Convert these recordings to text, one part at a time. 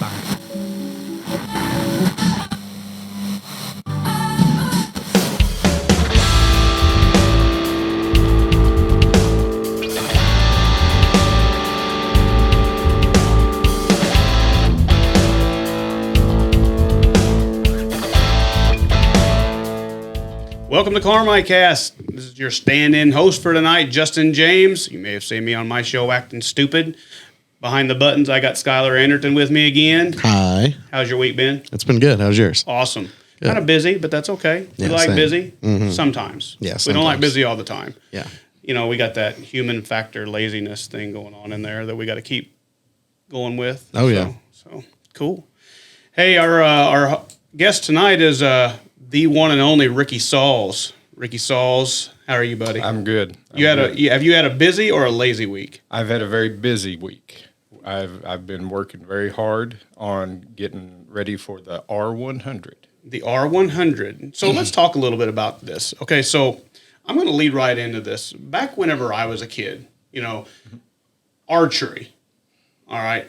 Welcome to Carmike-cast. This is your stand-in host for tonight, Justin James. You may have seen me on my show acting stupid. Behind the buttons, I got Skylar Anderton with me again. Hi. How's your week been? It's been good. How's yours? Awesome. Kind of busy, but that's okay. We like same. busy sometimes. Yeah, We don't like sometimes. busy all the time. Yeah. You know, we got that human factor laziness thing going on in there that we got to keep going with. Oh, yeah. So cool. Hey, our guest tonight is the one and only Ricky Sauls. Ricky Sauls, how are you, buddy? I'm good. Have you had a busy or a lazy week? I've had a very busy week. I've been working very hard on getting ready for the R100. The R100. So let's talk a little bit about this. Okay, so I'm going to lead right into this. Back whenever I was a kid, archery. All right.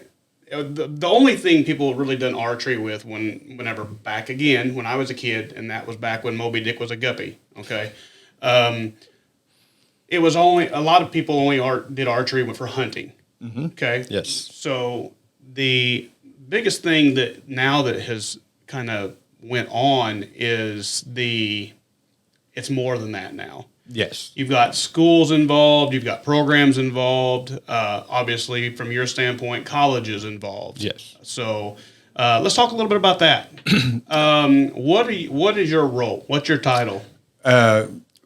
The only thing people really done archery with whenever back again when I was a kid, and that was back when Moby Dick was a guppy. Okay, it was only a lot of people only did archery for hunting. Mm-hmm. Okay. Yes. So the biggest thing that has kind of went on is it's more than that now. Yes. You've got schools involved. You've got programs involved. Obviously, from your standpoint, colleges involved. Yes. So let's talk a little bit about that. What is your role? What's your title?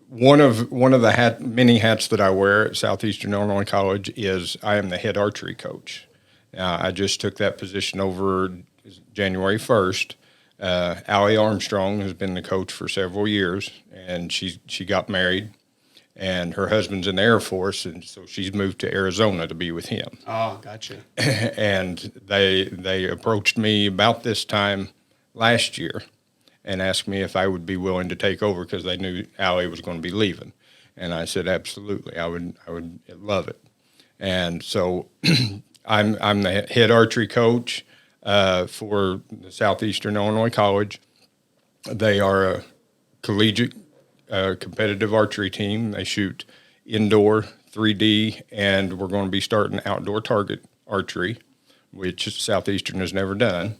One of the many hats that I wear at Southeastern Illinois College is I am the head archery coach. I just took that position over January 1st. Allie Armstrong has been the coach for several years, and she got married, and her husband's in the Air Force, and so she's moved to Arizona to be with him. Oh, gotcha. And they approached me about this time last year and asked me if I would be willing to take over because they knew Allie was going to be leaving, and I said absolutely, I would love it. And so I'm the head archery coach for the Southeastern Illinois College. They are a collegiate competitive archery team. They shoot indoor 3D, and we're going to be starting outdoor target archery, which Southeastern has never done.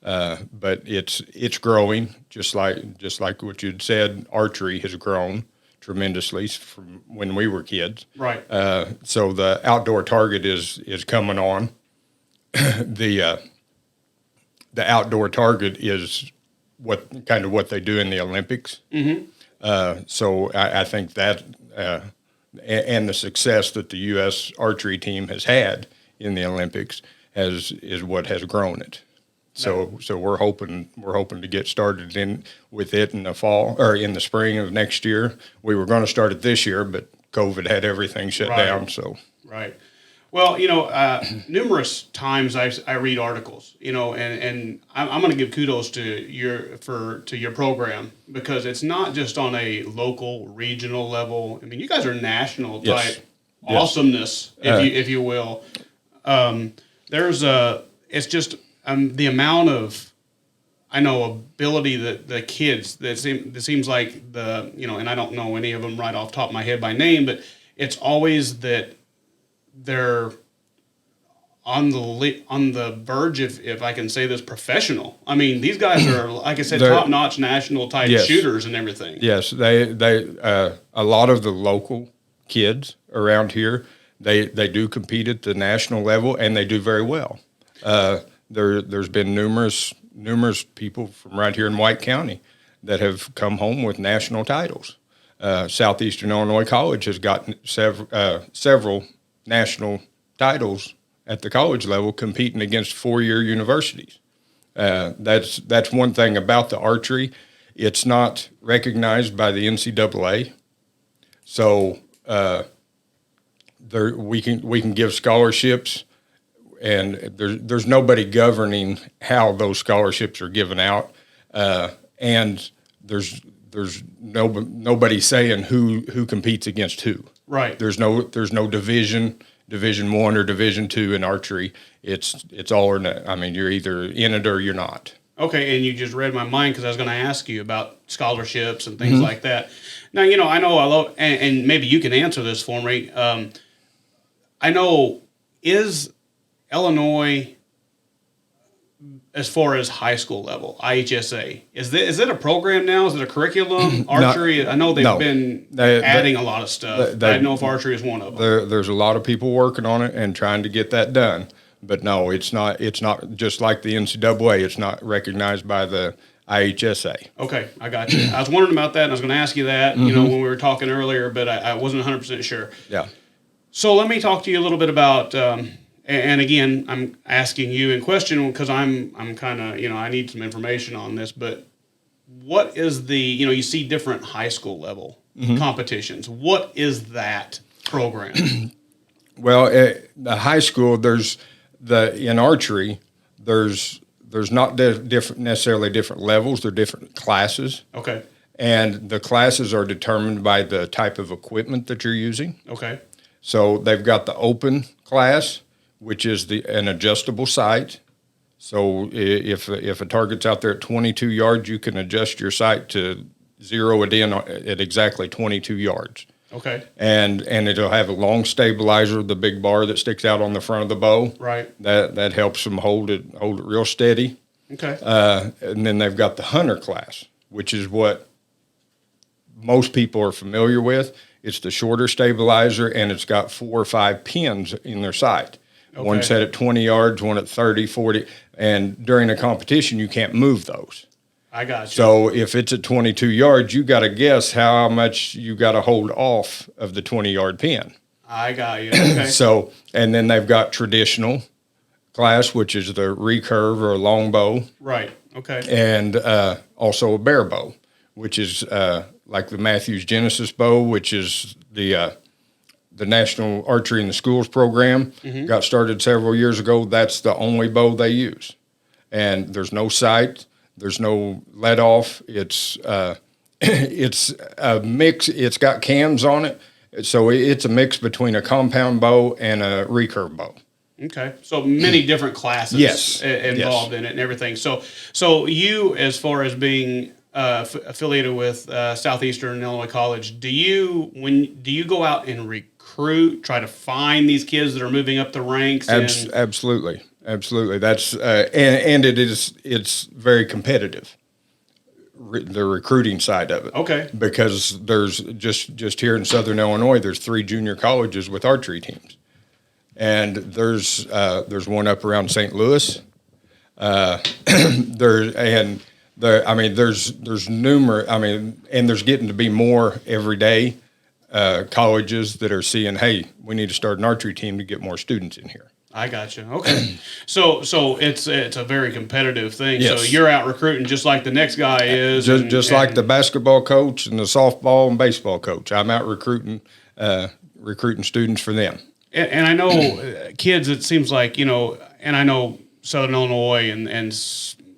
But it's growing, just like what you'd said. Archery has grown tremendously from when we were kids. Right. So the outdoor target is coming on. The outdoor target is what they do in the Olympics. Mm-hmm. So I think that and the success that the U.S. archery team has had in the Olympics is what has grown it. So we're hoping to get started with it in the fall or in the spring of next year. We were going to start it this year, but COVID had everything shut down. So right. Well, numerous times I read articles, and I'm going to give kudos to your program because it's not just on a local, regional level. I mean, you guys are national type awesomeness, if you will. It's just the amount of ability that the kids that seems like and I don't know any of them right off the top of my head by name, but it's always that they're on the verge, if I can say this, professional. I mean, these guys are, like I said, top-notch national type shooters and everything. Yes, they a lot of the local kids around here, they do compete at the national level, and they do very well. There's been numerous people from right here in White County that have come home with national titles. Southeastern Illinois College has gotten several national titles at the college level competing against four-year universities. That's one thing about the archery. It's not recognized by the NCAA. So we can give scholarships, and there's nobody governing how those scholarships are given out. And there's nobody saying who competes against who. Right. There's no division Division I or Division II in archery. It's all or no. I mean, you're either in it or you're not. Okay, and you just read my mind because I was going to ask you about scholarships and things like that. Now, you know, I know I love, and maybe you can answer this for me. I know, is Illinois, as far as high school level, IHSA, is it a program now? Is it a curriculum? Archery, I know they've been adding a lot of stuff. I don't know if archery is one of them. There's a lot of people working on it and trying to get that done. But no, it's not just like the NCAA. It's not recognized by the IHSA. Okay, I got you. I was wondering about that, and I was going to ask you that, you know, when we were talking earlier, but I wasn't 100% sure. Yeah. So let me talk to you a little bit about, and again, I'm asking you in question because I'm kind of, you know, I need some information on this, but what is the, you know, you see different high school level competitions. What is that program? Well, the high school, in archery, there's not necessarily different levels. They're different classes. Okay. And the classes are determined by the type of equipment that you're using. Okay. So they've got the open class, which is an adjustable sight. So if a target's out there at 22 yards, you can adjust your sight to zero it in at exactly 22 yards. Okay. And it'll have a long stabilizer, the big bar that sticks out on the front of the bow. Right. That helps them hold it real steady. Okay. And then they've got the hunter class, which is what most people are familiar with. It's the shorter stabilizer, and it's got 4 or 5 pins in their sight. Okay. One set at 20 yards, one at 30, 40. And during a competition, you can't move those. I got you. So if it's at 22 yards, you got to guess how much you got to hold off of the 20-yard pin. I got you. Okay. So, and then they've got traditional class, which is the recurve or a long bow. Right. Okay. And also a bare bow, which is like the Matthews Genesis bow, which is the National Archery in the Schools program. Got started several years ago. That's the only bow they use. And there's no sight. There's no let off. It's a mix. It's got cams on it, so it's a mix between a compound bow and a recurve bow. Okay, so many different classes involved in it and everything. So you, as far as being affiliated with Southeastern Illinois College, do you go out and recruit, try to find these kids that are moving up the ranks? Absolutely. Absolutely. That's and it's very competitive. The recruiting side of it. Okay. Because there's just here in Southern Illinois, there's 3 junior colleges with archery teams, and there's one up around St. Louis. There's numerous. I mean, and there's getting to be more every day. Colleges that are seeing, hey, we need to start an archery team to get more students in here. I got you. Okay. So it's a very competitive thing. Yes. So you're out recruiting just like the next guy is. Just like the basketball coach and the softball and baseball coach. I'm out recruiting students for them. And I know kids, it seems like, you know, and I know Southern Illinois and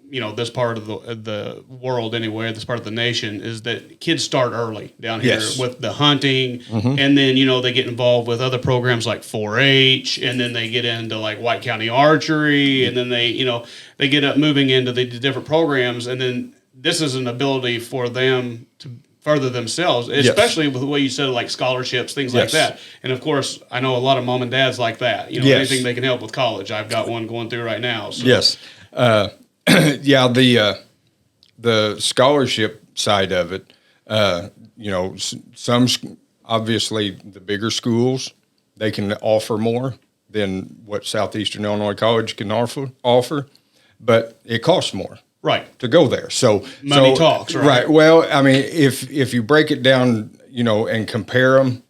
you know, this part of the world anyway, this part of the nation, is that kids start early down here with the hunting, and then, you know, they get involved with other programs like 4-H, and then they get into like White County Archery, and then they get up moving into the different programs, and then this is an ability for them to further themselves, especially with the way you said, like scholarships, things like that. And of course, I know a lot of mom and dads like that. You know, anything they can help with college. I've got one going through right now. So. Yes. Yeah, the scholarship side of it, you know, some obviously the bigger schools, they can offer more than what Southeastern Illinois College can offer, but it costs more. Right. To go there. So money talks, right? Right. Well, I mean, if you break it down, you know, and compare them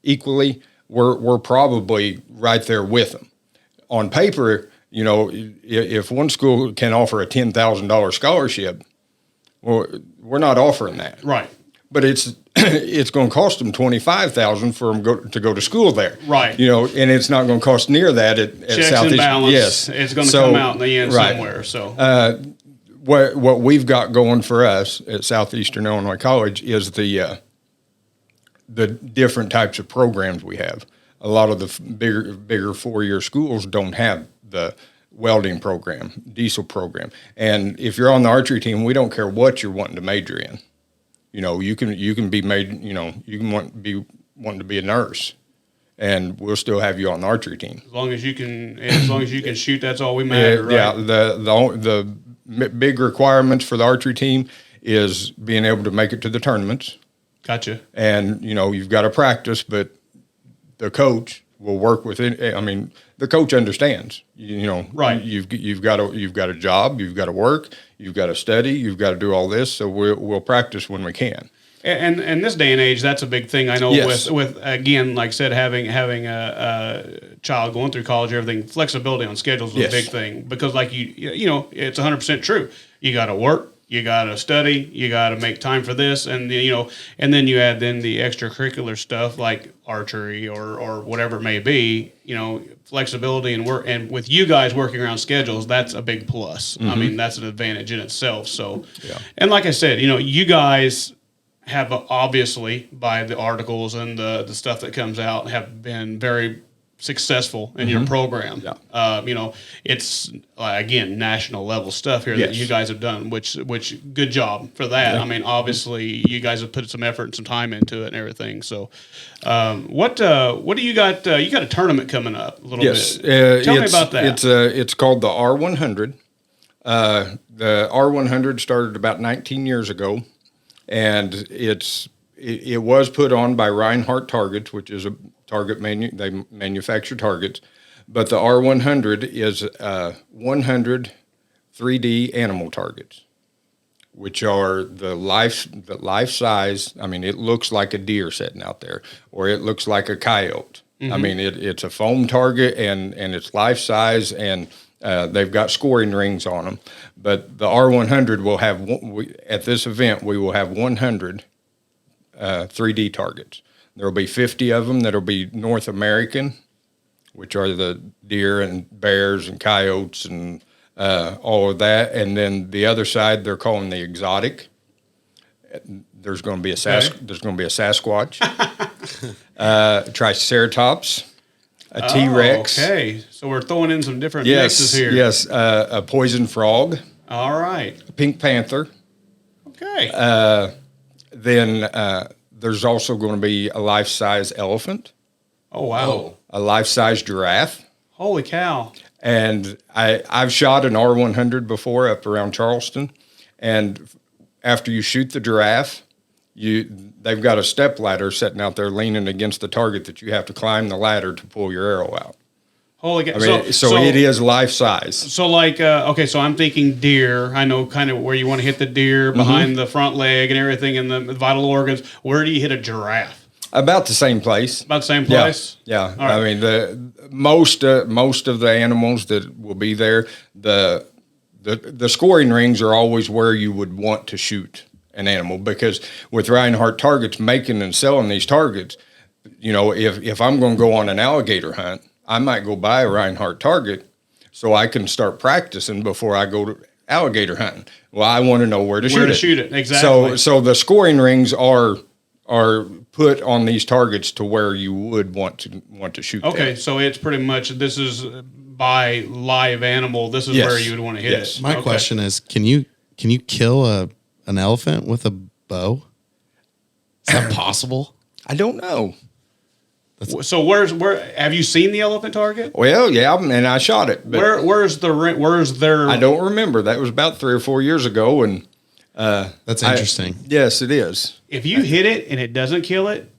equally, we're probably right there with them. On paper, you know, if one school can offer a $10,000 scholarship, well, we're not offering that. Right. But it's going to cost them $25,000 for them to go to school there. Right. You know, and it's not going to cost near that at Checks Southeast. And balance. Yes. It's going to come out in the end somewhere. So what we've got going for us at Southeastern Illinois College is the different types of programs we have. a lot of the bigger 4-year schools don't have the welding program, diesel program. And if you're on the archery team, we don't care what you're wanting to major in. You can be made, you can wanting to be a nurse, and we'll still have you on the archery team. As long as you can shoot, that's all we matter, right? Yeah, the big requirements for the archery team is being able to make it to the tournaments. Gotcha. And you've got to practice, but the coach will work with it. I mean, the coach understands. Right. You've got a job, you've got to work, you've got to study, you've got to do all this. So we'll practice when we can. And this day and age, that's a big thing. I know Yes. with again, like I said, having a child going through college, everything, flexibility on schedules is Yes. a big thing, because like it's 100% true. You got to work, you got to study, you got to make time for this, and and then you add the extracurricular stuff like archery or whatever it may be. Flexibility and work, and with you guys working around schedules, that's a big plus. I mean, that's an advantage in itself. So, and like I said, you guys have obviously, by the articles and the stuff that comes out, have been very successful in your program. Yeah. It's again national level stuff here that Yes. you guys have done, which good job for that. Yeah. I mean, obviously you guys have put some effort and some time into it and everything. So, what do you got? You got a tournament coming up a little Yes. bit. Tell me about that. It's called the R100. The R100 started about 19 years ago, and it was put on by Reinhardt Targets, which is a target they manufacture targets, but the R100 is 100 3D animal targets, which are the life size. I mean, it looks like a deer sitting out there, or it looks like a coyote. I mean, it's a foam target, and it's life size, and they've got scoring rings on them. But the R100 will have, at this event, we will have 100 3D targets. There will be 50 of them that will be North American, which are the deer and bears and coyotes and all of that. And then the other side, they're calling the exotic. There's going to be a There's going to be a Sasquatch, Triceratops, a T-Rex. Okay, so we're throwing in some different mixes here. Yes, a poison frog, All right. a pink panther. Okay. Then there's also going to be a life-size elephant, Oh wow. a life-size giraffe. Holy cow. And I've shot an R100 before up around Charleston, and after you shoot the giraffe, they've got a step ladder sitting out there leaning against the target that you have to climb the ladder to pull your arrow out. Holy cow. I mean, so it is life size. So like, okay, so I'm thinking deer. I know kind of where you want to hit the deer behind the front leg and everything and the vital organs. Where do you hit a giraffe? About the same place. About the same place? Yeah. All right. I mean, most of the animals that will be there, the scoring rings are always where you would want to shoot an animal, because with Reinhardt Targets making and selling these targets, if I'm going to go on an alligator hunt, I might go buy a Reinhardt Target so I can start practicing before I go to alligator hunting. Well, I want to know where to shoot it. Exactly. So the scoring rings are put on these targets to where you would want to shoot. Okay, them. so it's pretty much, this is by live animal. This is Yes. where you would want to hit Yes. it. My question is, can you kill an elephant with a bow? Is that possible? I don't know. So where have you seen the elephant target? Well, yeah, and I shot it. But Where's their? I don't remember. That was about 3 or 4 years ago, and That's interesting. yes, it is. If you hit it and it doesn't kill it,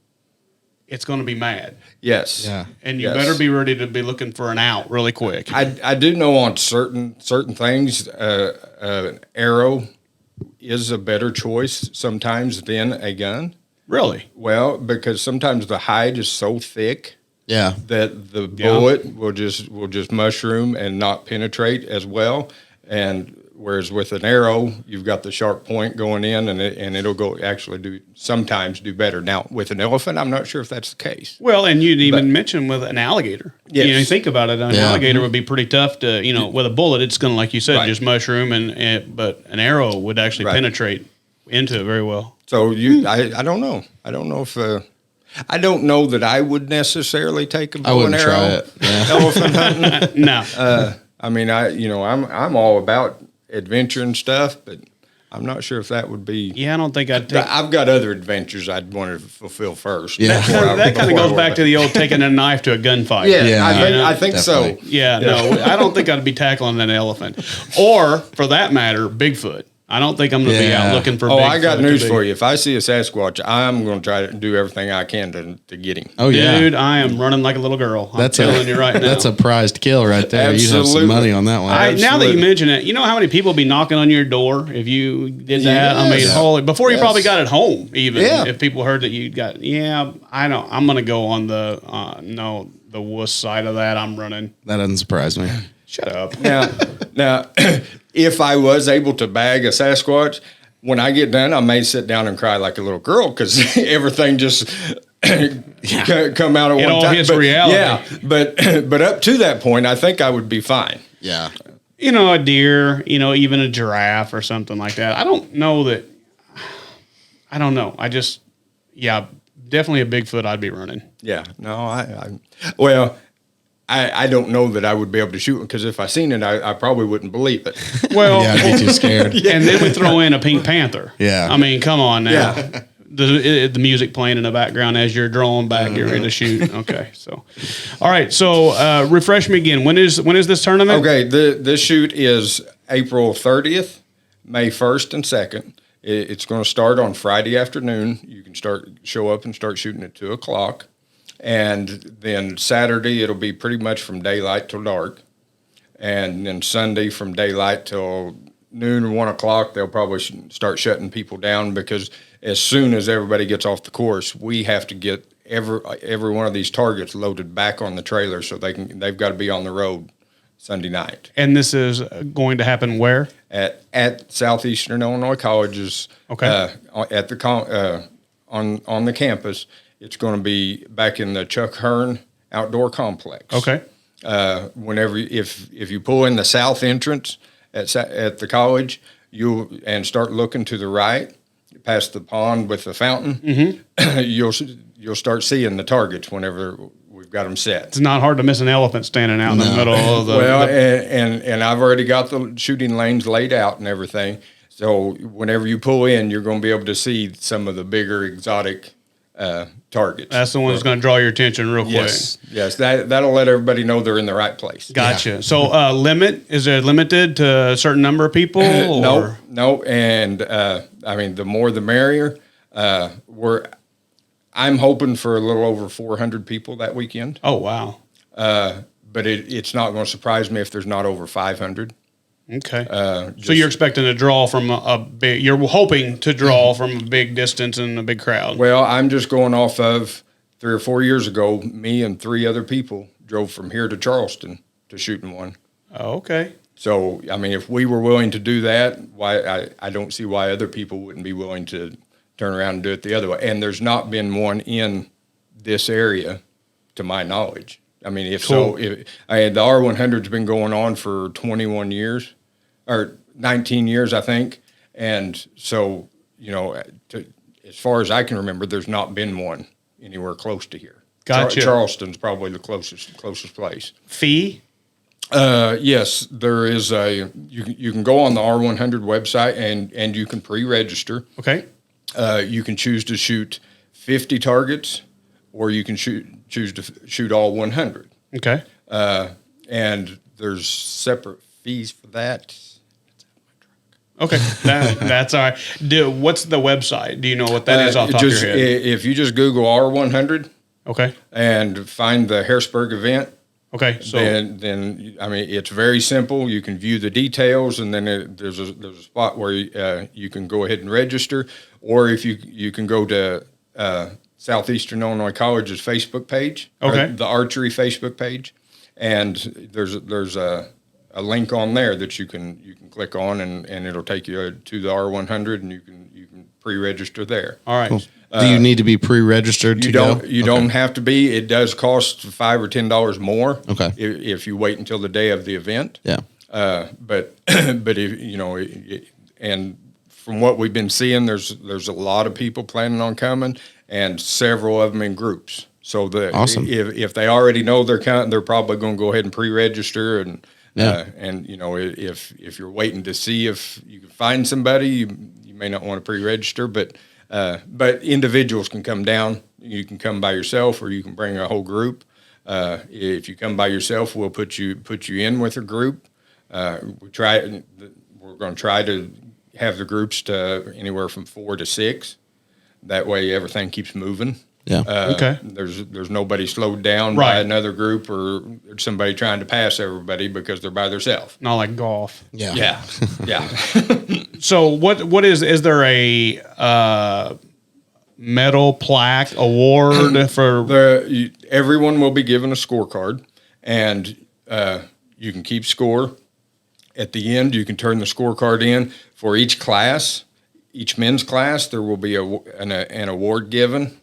it's going to be mad. Yes. Yeah. And you Yes. better be ready to be looking for an out really quick. I do know on certain things, an arrow is a better choice sometimes than a gun. Really? Well, because sometimes the hide is so thick Yeah. that the bullet will just mushroom and not penetrate as well. And whereas with an arrow, you've got the sharp point going in, and it'll sometimes do better. Now with an elephant, I'm not sure if that's the case. Well, and you'd even mention with an alligator. Yes. You think about it, an Yeah. alligator would be pretty tough to, with a bullet, it's going to, like you said, Right. just mushroom, but an arrow would actually Right. penetrate into it very well. So I don't know. I don't know if I don't know that I would necessarily take a I bow and wouldn't try arrow it. Yeah. elephant hunting. No. I mean, I'm all about adventure and stuff, but I'm not sure if that would be. Yeah, I don't think I'd take. I've got other adventures I'd want to fulfill first. Yeah. That kind of goes back to the old taking a knife to a gunfight. Yeah, Yeah, I think so. definitely. Yeah, no, I don't think I'd be tackling an elephant, or for that matter, Bigfoot. I don't think I'm going to be Yeah. out looking for. Oh, Bigfoot I got news to be- for you. If I see a Sasquatch, I'm going to try to do everything I can to get him. Oh yeah. Dude, I am running like a little girl. I'm telling you right now. That's a prized kill right there. You have Absolutely. some money on that one. Now that you Absolutely. mention it, you know how many people be knocking on your door if you did that? I mean, Yes. holy, before you Yes. probably got it home, even Yeah. if people heard that you got, I know, I'm going to go on the, the wuss side of that. I'm running. That doesn't surprise me. Shut up. Now, if I was able to bag a Sasquatch, when I get done, I may sit down and cry like a little girl because everything just come out at It one all time. hits But, reality. Yeah, but up to that point, I think I would be fine. Yeah. A deer, even a giraffe or something like that. I don't know that. I don't know. Definitely a Bigfoot I'd be running. Yeah, no, I don't know that I would be able to shoot because if I seen it, I probably wouldn't believe it. Well, Yeah, I'd be too scared. and then we throw in a Pink Panther. Yeah. I mean, come on now. Yeah. The music playing in the background as you're drawing back, you're ready to shoot. Okay, so, all right. So, refresh me again. When is this tournament? Okay, this shoot is April 30th, May 1st and 2nd. It's going to start on Friday afternoon. You can show up and start shooting at 2:00. And then Saturday, it'll be pretty much from daylight till dark. And then Sunday from daylight till noon or 1:00, they'll probably start shutting people down because as soon as everybody gets off the course, we have to get every one of these targets loaded back on the trailer so they've got to be on the road Sunday night. And this is going to happen where? At Southeastern Illinois College's Okay. at the on the campus. It's going to be back in the Chuck Hearn Outdoor Complex. Okay. Whenever if you pull in the south entrance at the college, and start looking to the right, past the pond with the fountain, Mm-hmm. you'll start seeing the targets whenever we've got them set. It's not hard to miss an elephant standing out in the middle of the. Well, and I've already got the shooting lanes laid out and everything. So whenever you pull in, you're going to be able to see some of the bigger exotic targets. that's the one that's going to draw your attention real quick. Yes. That'll let everybody know they're in the right place. Gotcha. So, is it limited to a certain number of people? Or? No, and I mean the more the merrier. I'm hoping for a little over 400 people that weekend. Oh, wow. But it's not going to surprise me if there's not over 500. Okay. So you're expecting to draw from a big. You're hoping to draw from a big distance and a big crowd. Well, I'm just going off of 3 or 4 years ago. Me and 3 other people drove from here to Charleston to shoot in one. Oh, okay. So I mean, if we were willing to do that, why I don't see why other people wouldn't be willing to turn around and do it the other way. And there's not been one in this area, to my knowledge. I mean, if Cool. so, the R100's been going on for 21 years, or 19 years, I think. And so, as far as I can remember, there's not been one anywhere close to here. Gotcha. Charleston's probably the closest place. Fee? Yes, there is you can go on the R100 website and you can pre-register. Okay. You can choose to shoot 50 targets, or you can choose to shoot all 100. Okay. And there's separate fees for that. Okay. That's all right. What's the website? Do you know what that is off the top of your head? If you just Google R100 Okay. and find the Harrisburg event, Okay. So then I mean, it's very simple. You can view the details, and then there's a spot where you can go ahead and register, or if you can go to Southeastern Illinois College's Facebook page, Okay. or the Archery Facebook page, and there's a link on there that you can click on, and it'll take you to the R100, and you can pre-register there. all right. Cool. Do you need to be pre-registered to go? You don't have to be. It does cost $5 or $10 more. Okay. If you wait until the day of the event. Yeah. But if and from what we've been seeing, there's a lot of people planning on coming, and several of them in groups. So Awesome. if they already know they're coming, they're probably going to go ahead and pre-register. And Yeah. and if you're waiting to see if you can find somebody, you may not want to pre-register, but individuals can come down. You can come by yourself, or you can bring a whole group. If you come by yourself, we'll put you in with a group. We're going to try to have the groups to anywhere from 4 to 6. That way, everything keeps moving. Yeah. Okay. There's nobody slowed down Right. by another group or somebody trying to pass everybody because they're by themselves. Not like golf. Yeah. Yeah, yeah. So what is there a medal plaque award for? Everyone will be given a scorecard, and you can keep score. At the end, you can turn the scorecard in for each class. Each men's class, there will be an award given.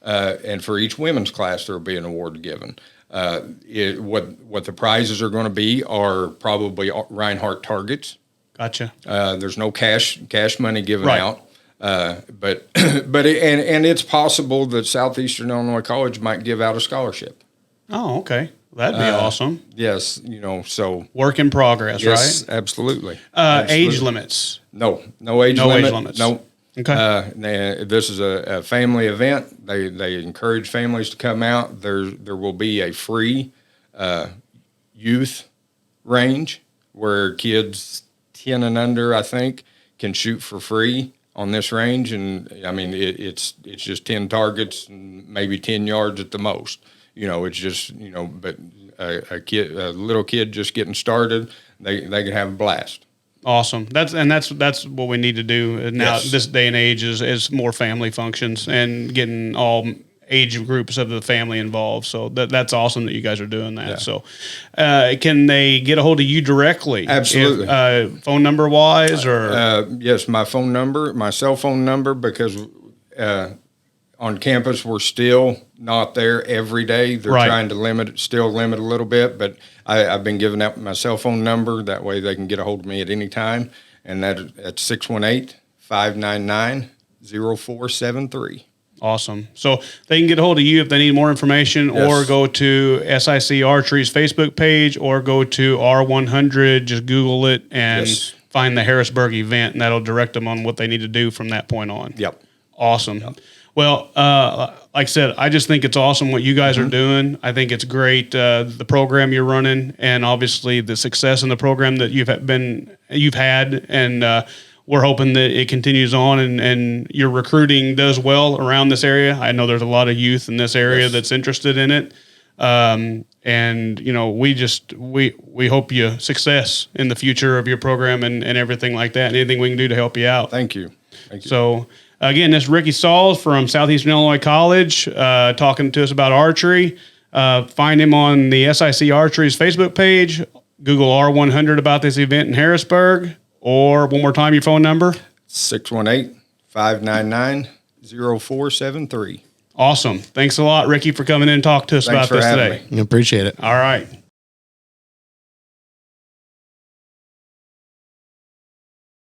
And for each women's class, there will be an award given. What the prizes are going to be are probably Reinhardt targets. Gotcha. There's no cash money given Right. out, but it's possible that Southeastern Illinois College might give out a scholarship. Oh, okay. That'd be awesome. Yes, so Work in progress, yes, right? absolutely. Age limits. No age No limit. age limits. No. Okay. This is a family event. They encourage families to come out. There will be a free youth range where kids 10 and under, I think, can shoot for free on this range. And I mean, it's just 10 targets and maybe 10 yards at the most. It's just but a little kid just getting started, they can have a blast. Awesome. That's what we need to do now. Yes. This day and age is more family functions and getting all age groups of the family involved. So that's awesome that you guys are doing that. Yeah. So, can they get a hold of you directly? Absolutely. Phone number wise, or Yes, my cell phone number, because on campus we're still not there every day. They're Right. trying to limit a little bit, but I've been giving out my cell phone number. That way they can get a hold of me at any time, and that's 618-599-0473. awesome. So they can get a hold of you if they need more information, or Yes. go to SIC Archery's Facebook page, or go to R100. Just Google it and Yes. find the Harrisburg event, and that'll direct them on what they need to do from that point on. Yep. Awesome. Well, like I said, I just think it's awesome what you guys are doing. I think it's great, the program you're running, and obviously the success in the program that you've had, and we're hoping that it continues on, and your recruiting does well around this area. I know there's a lot of youth in this area Yes. that's interested in it. And we hope you success in the future of your program and everything like that, and anything we can do to help you out. Thank you. So, again, this is Ricky Sauls from Southeastern Illinois College talking to us about archery. Find him on the SIC Archery's Facebook page. Google R100 about this event in Harrisburg. Or one more time, your phone number. 618-599-0473. Awesome. Thanks a lot, Ricky, for coming in and talking to us Thanks about for this having today. me. I appreciate it. All right.